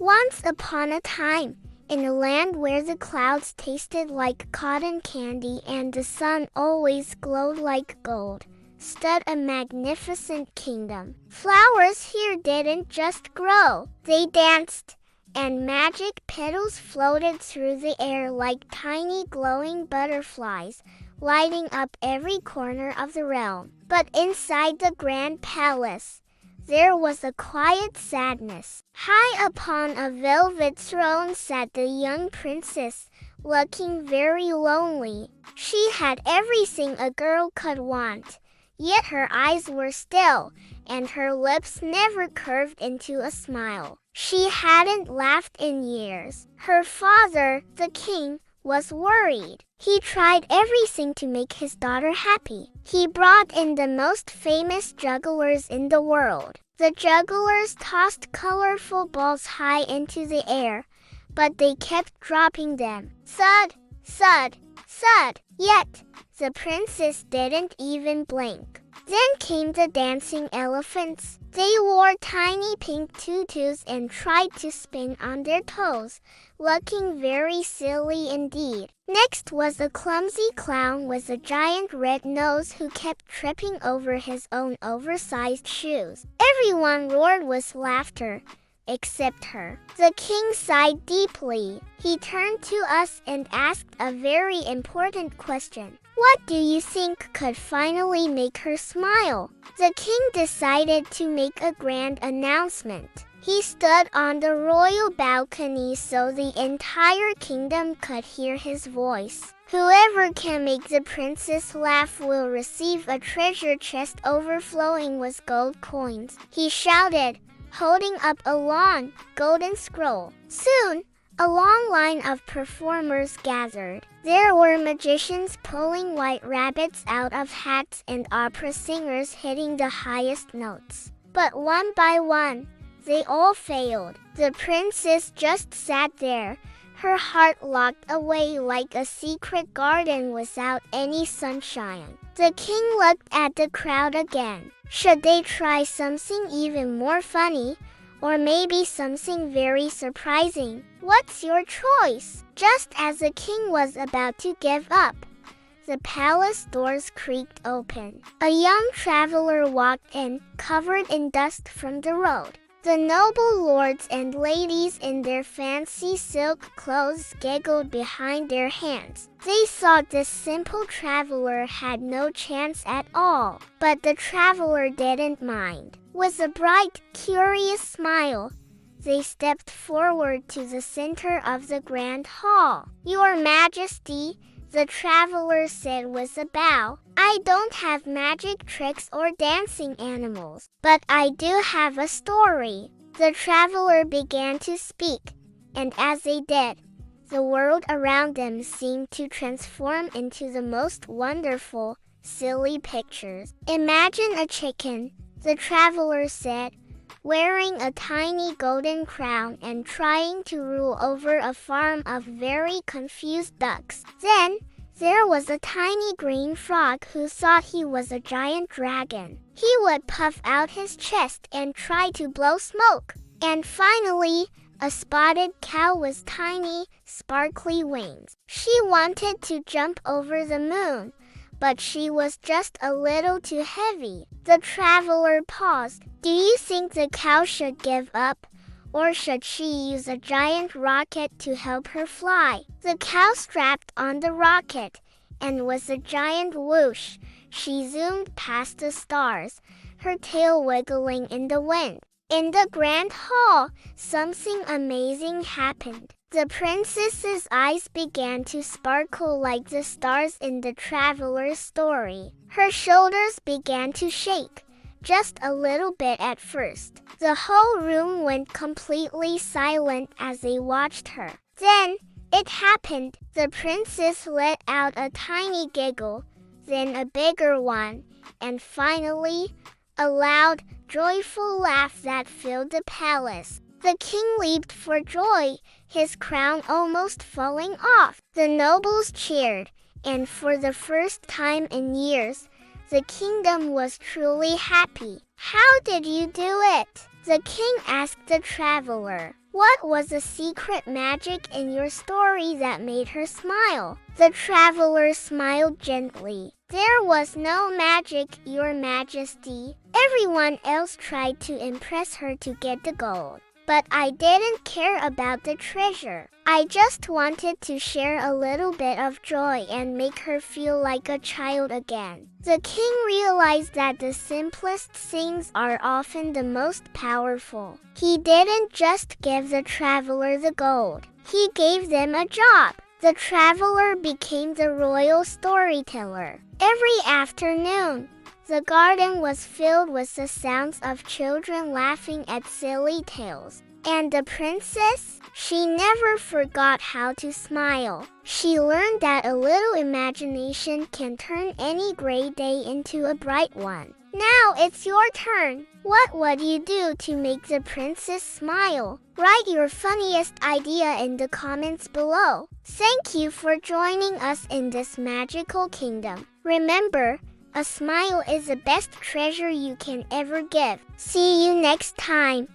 Once upon a time, in a land where the clouds tasted like cotton candy and the sun always glowed like gold, stood a magnificent kingdom. Flowers here didn't just grow, they danced, and magic petals floated through the air like tiny glowing butterflies, lighting up every corner of the realm. But inside the grand palace, there was a quiet sadness. High upon a velvet throne sat the young princess, looking very lonely. She had everything a girl could want, yet her eyes were still, and her lips never curved into a smile. She hadn't laughed in years. Her father, the king, was worried. He tried everything to make his daughter happy. He brought in the most famous jugglers in the world. The jugglers tossed colorful balls high into the air, but they kept dropping them. Thud, thud, thud. Yet, the princess didn't even blink. Then came the dancing elephants. They wore tiny pink tutus and tried to spin on their toes, looking very silly indeed. Next was a clumsy clown with a giant red nose who kept tripping over his own oversized shoes. Everyone roared with laughter, except her. The king sighed deeply. He turned to us and asked a very important question. What do you think could finally make her smile? The king decided to make a grand announcement. He stood on the royal balcony so the entire kingdom could hear his voice. Whoever can make the princess laugh will receive a treasure chest overflowing with gold coins, he shouted, holding up a long, golden scroll. Soon, a long line of performers gathered. There were magicians pulling white rabbits out of hats and opera singers hitting the highest notes. But one by one, they all failed. The princess just sat there, her heart locked away like a secret garden without any sunshine. The king looked at the crowd again. Should they try something even more funny? Or maybe something very surprising? What's your choice? Just as the king was about to give up, the palace doors creaked open. A young traveler walked in, covered in dust from the road. The noble lords and ladies in their fancy silk clothes giggled behind their hands. They thought this simple traveler had no chance at all. But the traveler didn't mind. With a bright, curious smile, they stepped forward to the center of the grand hall. Your Majesty, the traveler said with a bow, I don't have magic tricks or dancing animals, but I do have a story. The traveler began to speak, and as they did, the world around them seemed to transform into the most wonderful, silly pictures. Imagine a chicken, the traveler said, wearing a tiny golden crown and trying to rule over a farm of very confused ducks. Then, there was a tiny green frog who thought he was a giant dragon. He would puff out his chest and try to blow smoke. And finally, a spotted cow with tiny, sparkly wings. She wanted to jump over the moon, but she was just a little too heavy. The traveler paused. Do you think the cow should give up? Or should she use a giant rocket to help her fly? The cow strapped on the rocket, and with a giant whoosh, she zoomed past the stars, her tail wiggling in the wind. In the grand hall, something amazing happened. The princess's eyes began to sparkle like the stars in the traveler's story. Her shoulders began to shake, just a little bit at first. The whole room went completely silent as they watched her. Then, it happened. The princess let out a tiny giggle, then a bigger one, and finally, a loud, joyful laugh that filled the palace. The king leaped for joy, his crown almost falling off. The nobles cheered, and for the first time in years, the kingdom was truly happy. How did you do it? The king asked the traveler. What was the secret magic in your story that made her smile? The traveler smiled gently. There was no magic, Your Majesty. Everyone else tried to impress her to get the gold. But I didn't care about the treasure. I just wanted to share a little bit of joy and make her feel like a child again. The king realized that the simplest things are often the most powerful. He didn't just give the traveler the gold. He gave them a job. The traveler became the royal storyteller. Every afternoon, the garden was filled with the sounds of children laughing at silly tales. And the princess? She never forgot how to smile. She learned that a little imagination can turn any gray day into a bright one. Now it's your turn. What would you do to make the princess smile? Write your funniest idea in the comments below. Thank you for joining us in this magical kingdom. Remember, a smile is the best treasure you can ever give. See you next time.